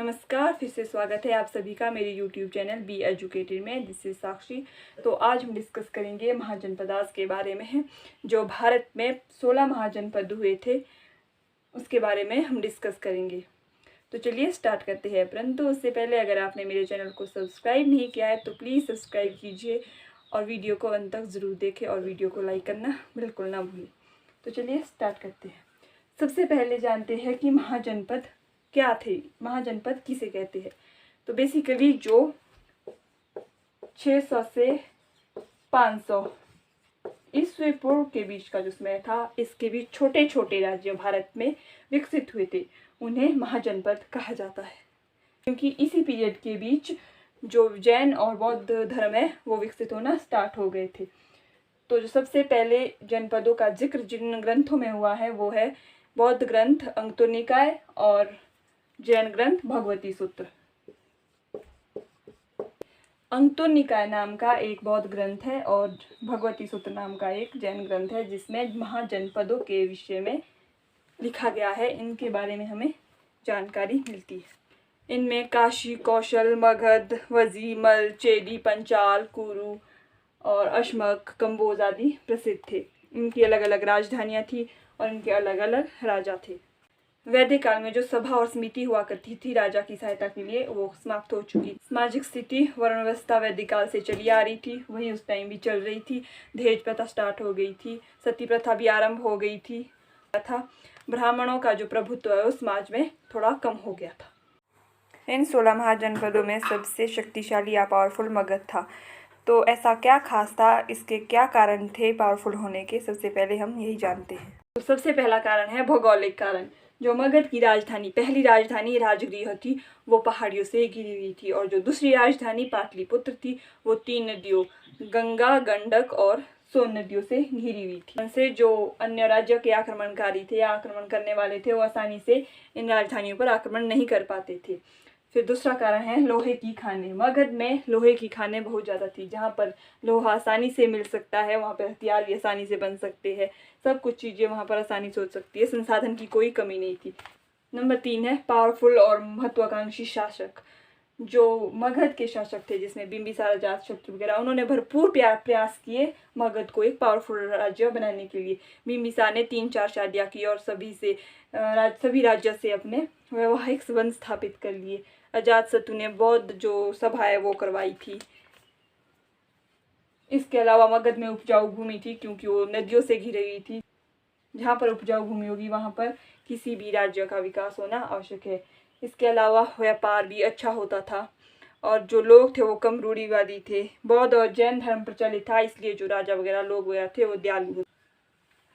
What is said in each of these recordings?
नमस्कार, फिर से स्वागत है आप सभी का मेरे YouTube चैनल बी एजुकेटेड में। दिस इज साक्षी। तो आज हम डिस्कस करेंगे महाजनपदास के बारे में है। जो भारत में 16 महाजनपद हुए थे उसके बारे में हम डिस्कस करेंगे। तो चलिए स्टार्ट करते हैं। परंतु उससे पहले अगर आपने मेरे चैनल को सब्सक्राइब नहीं किया है तो प्लीज़ सब्सक्राइब कीजिए और वीडियो को अंत तक ज़रूर देखें और वीडियो को लाइक करना बिल्कुल ना भूलें। तो चलिए स्टार्ट करते हैं। सबसे पहले जानते हैं कि महाजनपद क्या थे, महाजनपद किसे कहते हैं। तो बेसिकली जो 600 से 500 ईस्वी पूर्व के बीच का जो समय था, इसके बीच छोटे छोटे राज्य भारत में विकसित हुए थे, उन्हें महाजनपद कहा जाता है। क्योंकि इसी पीरियड के बीच जो जैन और बौद्ध धर्म है वो विकसित होना स्टार्ट हो गए थे। तो जो सबसे पहले जनपदों का जिक्र जिन ग्रंथों में हुआ है वो है बौद्ध ग्रंथ अंगुत्तर निकाय और जैन ग्रंथ भगवती सूत्र। अंगुत्तर निकाय नाम का एक बौद्ध ग्रंथ है और भगवती सूत्र नाम का एक जैन ग्रंथ है, जिसमें महाजनपदों के विषय में लिखा गया है। इनके बारे में हमें जानकारी मिलती है। इनमें काशी, कौशल, मगध, वजी, मल, चेदी, पंचाल, कुरु और अशमक, कंबोज आदि प्रसिद्ध थे। इनकी अलग अलग राजधानियाँ थी और इनके अलग अलग राजा थे। वैदिक काल में जो सभा और समिति हुआ करती थी राजा की सहायता के लिए, वो समाप्त हो चुकी। सामाजिक स्थिति वर्ण व्यवस्था वैदिक काल से चली आ रही थी, वही उस टाइम भी चल रही थी। दहेज प्रथा स्टार्ट हो गई थी, सती प्रथा भी आरंभ हो गई थी तथा ब्राह्मणों का जो प्रभुत्व है वो समाज में थोड़ा कम हो गया था। इन 16 महाजनपदों में सबसे शक्तिशाली या पावरफुल मगध था। तो ऐसा क्या खास था, इसके क्या कारण थे पावरफुल होने के, सबसे पहले हम यही जानते हैं। तो सबसे पहला कारण है भौगोलिक कारण। जो मगध की राजधानी, पहली राजधानी राजगृह थी, वो पहाड़ियों से घिरी हुई थी और जो दूसरी राजधानी पाटलिपुत्र थी वो 3 नदियों गंगा, गंडक और सोन नदियों से घिरी हुई थी। उनसे जो अन्य राज्यों के आक्रमणकारी थे या आक्रमण करने वाले थे वो आसानी से इन राजधानियों पर आक्रमण नहीं कर पाते थे। फिर दूसरा कारण है लोहे की खानें। मगध में लोहे की खानें बहुत ज़्यादा थी। जहाँ पर लोहा आसानी से मिल सकता है वहाँ पर हथियार भी आसानी से बन सकते हैं, सब कुछ चीज़ें वहाँ पर आसानी से हो सकती है, संसाधन की कोई कमी नहीं थी। नंबर 3 है पावरफुल और महत्वाकांक्षी शासक। जो मगध के शासक थे जिसमें बिंबिसार, अजातशत्रु वगैरह, उन्होंने भरपूर प्रयास किए मगध को एक पावरफुल राज्य बनाने के लिए। बिंबिसार ने 3-4 शादियाँ की और सभी राज्यों से अपने वैवाहिक संबंध स्थापित कर लिए। अजातशत्रु ने बौद्ध जो सभा है वो करवाई थी। इसके अलावा मगध में उपजाऊ भूमि थी क्योंकि वो नदियों से घिरी हुई थी। जहाँ पर उपजाऊ भूमि होगी वहाँ पर किसी भी राज्य का विकास होना आवश्यक है। इसके अलावा व्यापार भी अच्छा होता था और जो लोग थे वो कम रूढ़िवादी थे। बौद्ध और जैन धर्म प्रचलित था, इसलिए जो राजा वगैरह लोग वगैरह थे वो दयालु थे।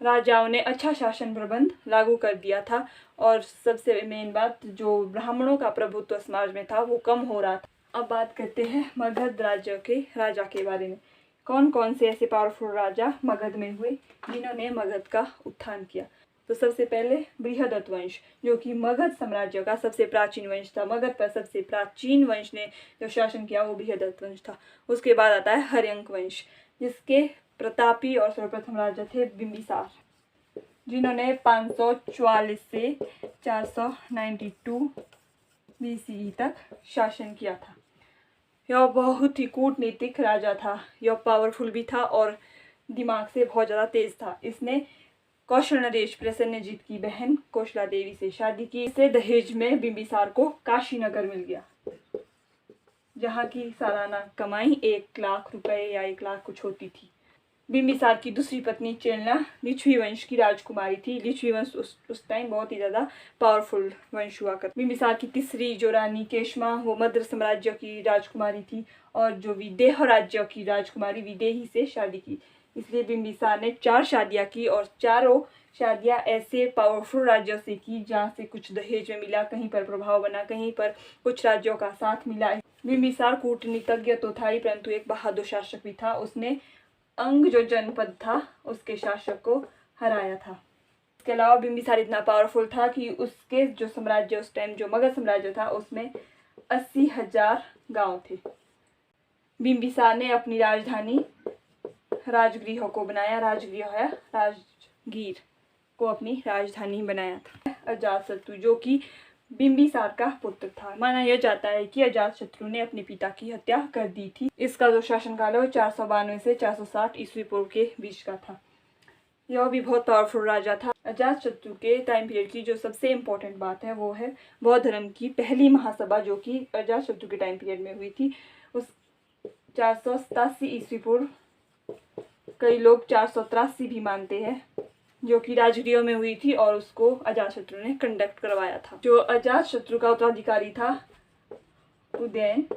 राजाओं ने अच्छा शासन प्रबंध लागू कर दिया था और सबसे मेन बात, जो ब्राह्मणों का प्रभुत्व समाज में था वो कम हो रहा था। अब बात करते हैं मगध राज्य के राजा के बारे में। कौन कौन से ऐसे पावरफुल राजा मगध में हुए जिन्होंने मगध का उत्थान किया। तो सबसे पहले बृहदत्त वंश, जो कि मगध साम्राज्य का सबसे प्राचीन वंश था। मगध पर सबसे प्राचीन वंश ने जो शासन किया वो बृहदत्त वंश था। उसके बाद आता है हर्यंक वंश, जिसके प्रतापी और सर्वप्रथम राजा थे बिंबिसार, जिन्होंने 544 से 492 BCE तक शासन किया था। यह बहुत ही कूटनीतिक राजा था, यह पावरफुल भी था और दिमाग से बहुत ज़्यादा तेज था। इसने कौशल नरेश प्रसन्नजीत की बहन कौशला देवी से शादी की। इससे दहेज में बिंबिसार को काशी नगर मिल गया, जहाँ की सालाना कमाई 1 लाख रुपए या 1 लाख कुछ होती थी। बिंबिसार की दूसरी पत्नी चेलना लिच्छवी वंश की राजकुमारी थी। लिच्छवी वंश उस टाइम बहुत ही ज़्यादा पावरफुल वंश हुआ करता। बिंबिसार की तीसरी जो रानी केशमा, वो मद्र साम्राज्य की राजकुमारी थी और जो विदेह राज्य की राजकुमारी विदेही से शादी की। इसलिए बिंबिसार ने 4 शादियाँ की और चारों शादियाँ ऐसे पावरफुल राज्यों से की जहाँ से कुछ दहेज में मिला, कहीं पर प्रभाव बना, कहीं पर कुछ राज्यों का साथ मिला। बिंबिसार कूटनीतिज्ञ तो था ही परंतु एक बहादुर शासक भी था। उसने अंग जो जनपद था उसके शासक को हराया था। इसके अलावा बिंबिसार इतना पावरफुल था कि उसके जो साम्राज्य उस टाइम जो मगध साम्राज्य था उसमें 80,000 गांव थे। बिंबिसार ने अपनी राजधानी राजगृह को बनाया। राजगृह है राजगीर को अपनी राजधानी बनाया था। अजातशत्रु जो कि बिंबिसार का पुत्र था। माना यह जाता है कि अजातशत्रु ने अपने पिता की हत्या कर दी थी। इसका जो शासनकाल है वो 492 से 460 ईस्वी पूर्व के बीच का था। यह भी बहुत पावरफुल राजा था। अजातशत्रु के टाइम पीरियड की जो सबसे इम्पोर्टेंट बात है वो है बौद्ध धर्म की पहली महासभा, जो कि अजातशत्रु के टाइम पीरियड में हुई थी। उस 487 ईस्वी पूर्व, कई लोग 483 भी मानते हैं, जो कि राजगृह में हुई थी और उसको अजातशत्रु ने कंडक्ट करवाया था। जो अजातशत्रु का उत्तराधिकारी था उदयन,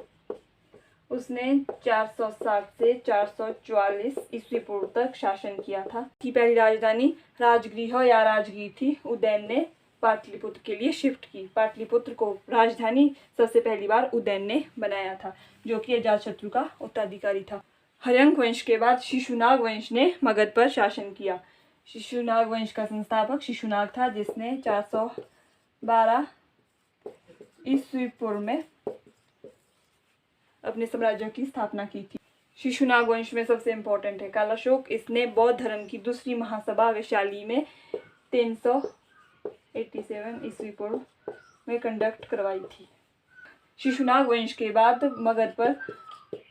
उसने 460 से 444 ईस्वी पूर्व तक शासन किया था। की पहली राजधानी राजगृह या राजगीर थी। उदयन ने पाटलिपुत्र के लिए शिफ्ट की। पाटलिपुत्र को राजधानी सबसे पहली बार उदयन ने बनाया था, जो कि अजातशत्रु का उत्तराधिकारी था। हर्यंक वंश के बाद शिशुनाग वंश ने मगध पर शासन किया। शिशुनाग वंश का संस्थापक शिशुनाग था, जिसने 412 ईस्वी पूर्व में अपने साम्राज्य की स्थापना की थी। शिशुनाग वंश में सबसे इम्पोर्टेंट है कालाशोक। इसने बौद्ध धर्म की दूसरी महासभा वैशाली में 387 ईस्वी पूर्व में कंडक्ट करवाई थी। शिशुनाग वंश के बाद मगध पर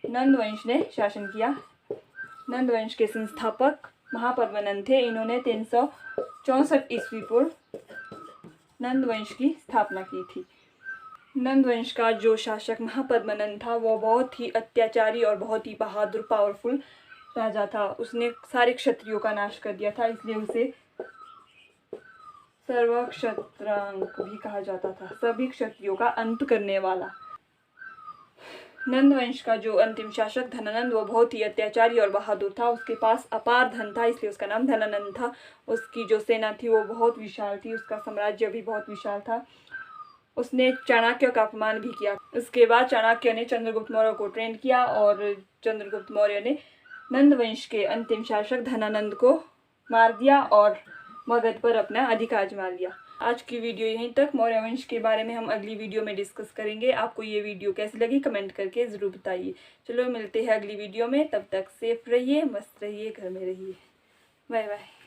नंद वंश ने शासन किया। नंद वंश के संस्थापक महापद्मनंद थे। इन्होंने 364 ईस्वी पूर्व नंद वंश की स्थापना की थी। नंद वंश का जो शासक महापद्मनंद था वो बहुत ही अत्याचारी और बहुत ही बहादुर पावरफुल राजा था। उसने सारे क्षत्रियों का नाश कर दिया था, इसलिए उसे सर्वक्षत्रांक भी कहा जाता था, सभी क्षत्रियों का अंत करने वाला। नंद वंश का जो अंतिम शासक धनानंद, वो बहुत ही अत्याचारी और बहादुर था। उसके पास अपार धन था, इसलिए उसका नाम धनानंद था। उसकी जो सेना थी वो बहुत विशाल थी, उसका साम्राज्य भी बहुत विशाल था। उसने चाणक्य का अपमान भी किया। उसके बाद चाणक्य ने चंद्रगुप्त मौर्य को ट्रेन किया और चंद्रगुप्त मौर्य ने नंद वंश के अंतिम शासक धनानंद को मार दिया और मगध पर अपना अधिकार जमा लिया। आज की वीडियो यहीं तक। मौर्य वंश के बारे में हम अगली वीडियो में डिस्कस करेंगे। आपको ये वीडियो कैसी लगी कमेंट करके ज़रूर बताइए। चलो मिलते हैं अगली वीडियो में, तब तक सेफ रहिए, मस्त रहिए, घर में रहिए। Bye bye.